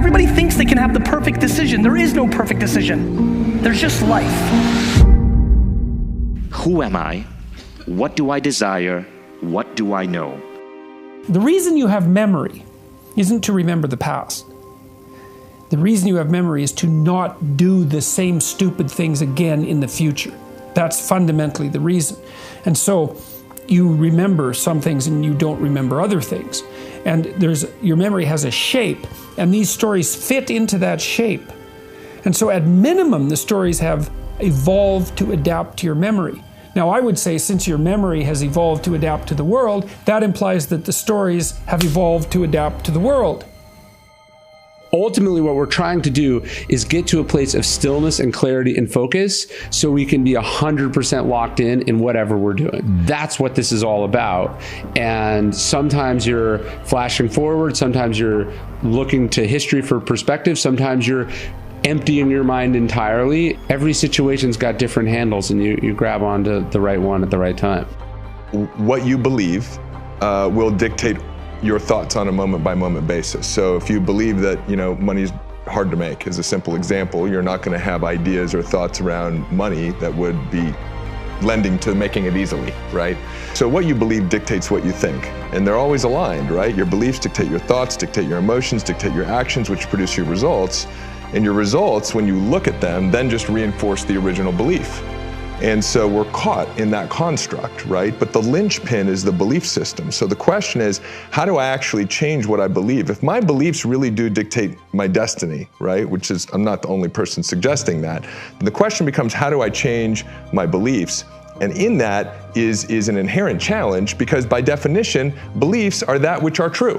Everybody thinks they can have the perfect decision. There is no perfect decision. There's just life. Who am I? What do I desire? What do I know? The reason you have memory isn't to remember the past. The reason you have memory is to not do the same stupid things again in the future. That's fundamentally the reason. And so you remember some things and you don't remember other things. And your memory has a shape, and these stories fit into that shape. And so at minimum, the stories have evolved to adapt to your memory. Now, I would say since your memory has evolved to adapt to the world, that implies that the stories have evolved to adapt to the world. Ultimately, what we're trying to do is get to a place of stillness and clarity and focus so we can be 100% locked in whatever we're doing. That's what this is all about. And sometimes you're flashing forward, sometimes you're looking to history for perspective, sometimes you're emptying your mind entirely. Every situation's got different handles, and you grab onto the right one at the right time. What you believe will dictate your thoughts on a moment-by-moment basis. So if you believe that, money's hard to make, as a simple example, you're not going to have ideas or thoughts around money that would be lending to making it easily, right? So what you believe dictates what you think, and they're always aligned, right? Your beliefs dictate your thoughts, dictate your emotions, dictate your actions, which produce your results. And your results, when you look at them, then just reinforce the original belief. And so we're caught in that construct, right? But the linchpin is the belief system. So the question is, how do I actually change what I believe? If my beliefs really do dictate my destiny, right? Which is, I'm not the only person suggesting that. The question becomes, how do I change my beliefs? And in that is an inherent challenge, because by definition, beliefs are that which are true.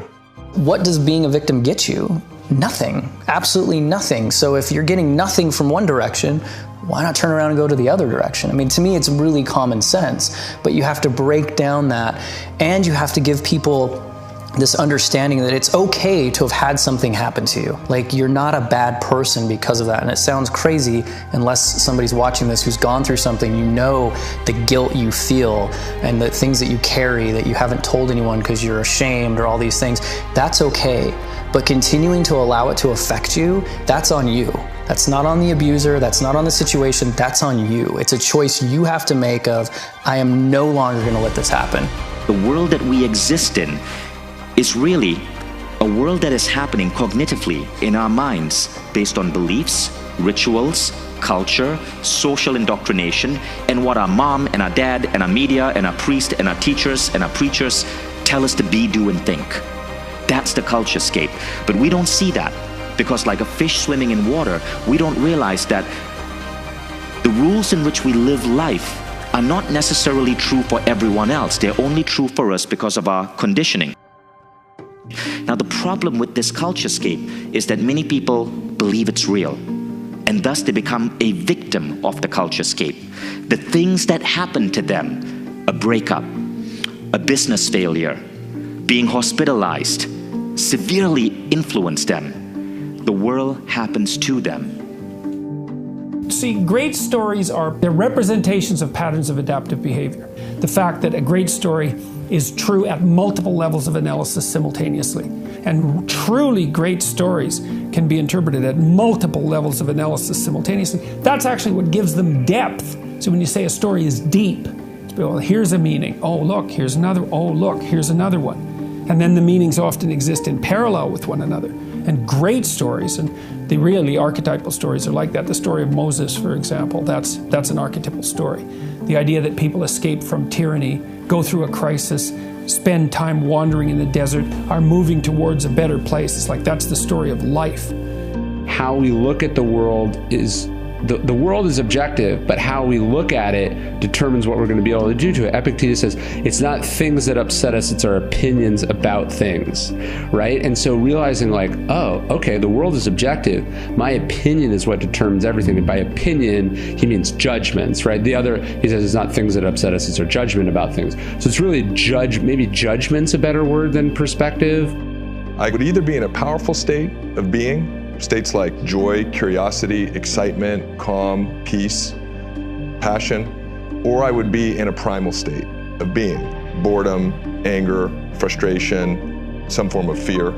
What does being a victim get you? Nothing, absolutely nothing. So if you're getting nothing from one direction, why not turn around and go to the other direction? I mean, to me, it's really common sense, but you have to break down that, and you have to give people this understanding that it's okay to have had something happen to you. Like, you're not a bad person because of that. And it sounds crazy unless somebody's watching this who's gone through something. You know the guilt you feel and the things that you carry that you haven't told anyone because you're ashamed or all these things. That's okay. But continuing to allow it to affect you, that's on you. That's not on the abuser, that's not on the situation, that's on you. It's a choice you have to make of, I am no longer going to let this happen. The world that we exist in is really a world that is happening cognitively in our minds based on beliefs, rituals, culture, social indoctrination, and what our mom and our dad and our media and our priest and our teachers and our preachers tell us to be, do, and think. That's the culturescape. But we don't see that, because like a fish swimming in water, we don't realize that the rules in which we live life are not necessarily true for everyone else. They're only true for us because of our conditioning. Now, the problem with this culturescape is that many people believe it's real, and thus they become a victim of the culturescape. The things that happen to them, a breakup, a business failure, being hospitalized, severely influence them. The world happens to them. See, great stories they're representations of patterns of adaptive behavior. The fact that a great story is true at multiple levels of analysis simultaneously. And truly great stories can be interpreted at multiple levels of analysis simultaneously. That's actually what gives them depth. So when you say a story is deep, it's, well, here's a meaning. Oh, look, here's another. Oh, look, here's another one. And then the meanings often exist in parallel with one another. And great stories, and the really archetypal stories are like that. The story of Moses, for example, that's an archetypal story. The idea that people escape from tyranny, go through a crisis, spend time wandering in the desert, are moving towards a better place. It's like that's the story of life. How we look at the world is, the world is objective, but how we look at it determines what we're going to be able to do to it. Epictetus says, it's not things that upset us, it's our opinions about things, right? And so realizing like, oh, okay, the world is objective. My opinion is what determines everything. And by opinion, he means judgments, right? The other, he says, it's not things that upset us, it's our judgment about things. So it's really maybe judgment's a better word than perspective. I would either be in a powerful state of being, states like joy, curiosity, excitement, calm, peace, passion, or I would be in a primal state of being, boredom, anger, frustration, some form of fear.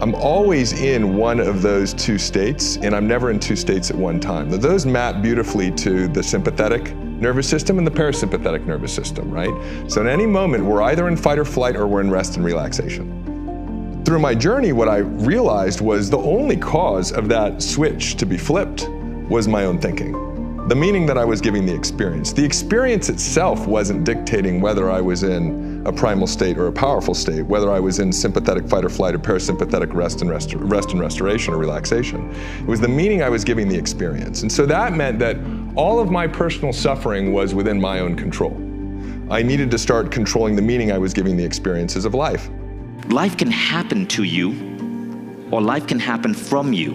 I'm always in one of those two states, and I'm never in two states at one time. Those map beautifully to the sympathetic nervous system and the parasympathetic nervous system, right? So at any moment, we're either in fight or flight or we're in rest and relaxation. Through my journey, what I realized was the only cause of that switch to be flipped was my own thinking. The meaning that I was giving the experience. The experience itself wasn't dictating whether I was in a primal state or a powerful state, whether I was in sympathetic fight or flight or parasympathetic rest and restoration or relaxation. It was the meaning I was giving the experience. And so that meant that all of my personal suffering was within my own control. I needed to start controlling the meaning I was giving the experiences of life. Life can happen to you, or life can happen from you.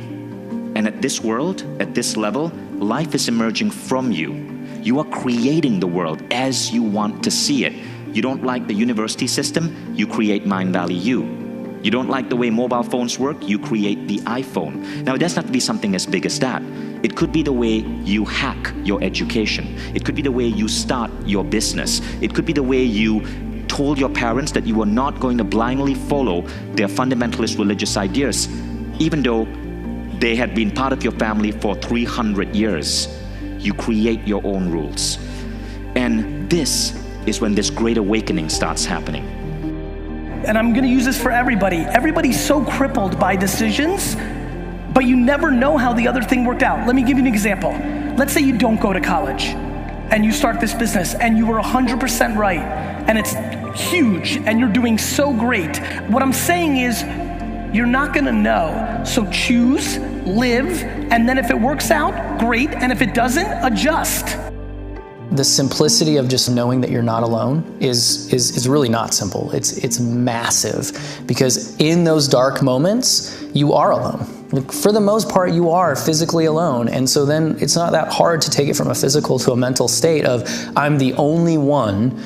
And at this world, at this level, life is emerging from you. You are creating the world as you want to see it. You don't like the university system, you create Mind Valley U. You don't like the way mobile phones work, you create the iPhone. Now, it doesn't have to be something as big as that. It could be the way you hack your education. It could be the way you start your business. It could be the way you told your parents that you were not going to blindly follow their fundamentalist religious ideas, even though they had been part of your family for 300 years. You create your own rules. And this is when this great awakening starts happening. And I'm gonna use this for everybody. Everybody's so crippled by decisions, but you never know how the other thing worked out. Let me give you an example. Let's say you don't go to college and you start this business and you were 100% right and it's huge and you're doing so great. What I'm saying is, you're not gonna know. So choose, live, and then if it works out, great, and if it doesn't, adjust. The simplicity of just knowing that you're not alone is really not simple. It's massive, because in those dark moments, you are alone. Like, for the most part, you are physically alone. And so then it's not that hard to take it from a physical to a mental state of, I'm the only one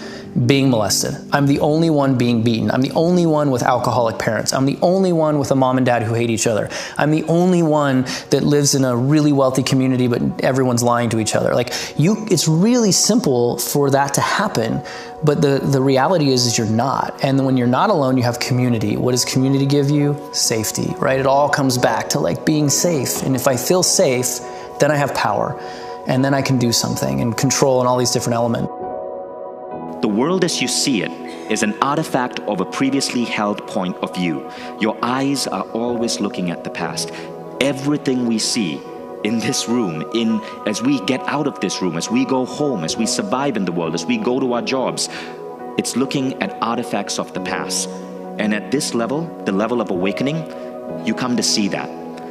being molested. I'm the only one being beaten. I'm the only one with alcoholic parents. I'm the only one with a mom and dad who hate each other. I'm the only one that lives in a really wealthy community, but everyone's lying to each other. Like, it's really simple for that to happen, but the reality is you're not. And when you're not alone, you have community. What does community give you? Safety, right? It all comes back to like being safe. And if I feel safe, then I have power, and then I can do something and control and all these different elements. The world as you see it is an artifact of a previously held point of view. Your eyes are always looking at the past. Everything we see in this room, as we get out of this room, as we go home, as we survive in the world, as we go to our jobs, it's looking at artifacts of the past. And at this level, the level of awakening, you come to see that.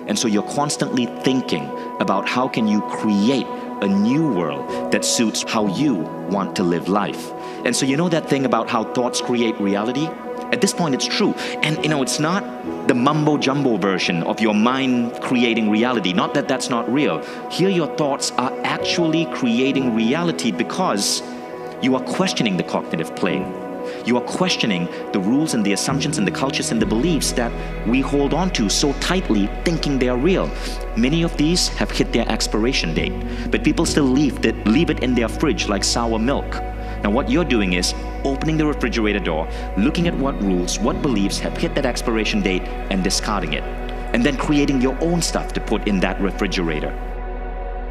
And so you're constantly thinking about how can you create a new world that suits how you want to live life. And so you know that thing about how thoughts create reality? At this point, it's true. And it's not the mumbo-jumbo version of your mind creating reality. Not that that's not real. Here your thoughts are actually creating reality because you are questioning the cognitive plane. You are questioning the rules and the assumptions and the cultures and the beliefs that we hold on to so tightly, thinking they are real. Many of these have hit their expiration date, but people still leave it in their fridge like sour milk. Now what you're doing is opening the refrigerator door, looking at what rules, what beliefs have hit that expiration date and discarding it, and then creating your own stuff to put in that refrigerator.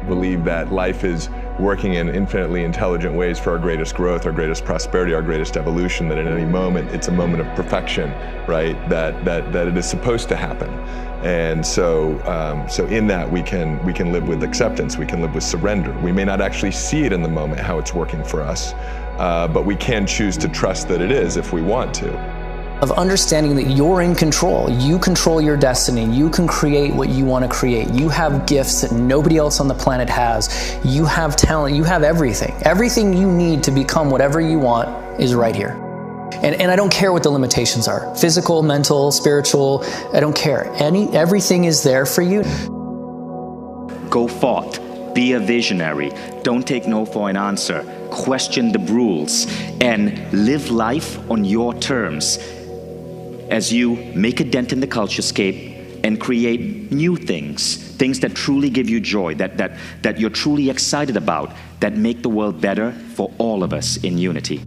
Believe that life is working in infinitely intelligent ways for our greatest growth, our greatest prosperity, our greatest evolution, that at any moment it's a moment of perfection, right? That it is supposed to happen. And so in that we can live with acceptance, we can live with surrender. We may not actually see it in the moment how it's working for us, but we can choose to trust that it is if we want to. Of understanding that you're in control. You control your destiny. You can create what you want to create. You have gifts that nobody else on the planet has. You have talent. You have everything. Everything you need to become whatever you want is right here. And I don't care what the limitations are. Physical, mental, spiritual, I don't care. Everything is there for you. Go forth. Be a visionary. Don't take no for an answer. Question the rules and live life on your terms as you make a dent in the culturescape and create new things that truly give you joy, that you're truly excited about, that make the world better for all of us in unity.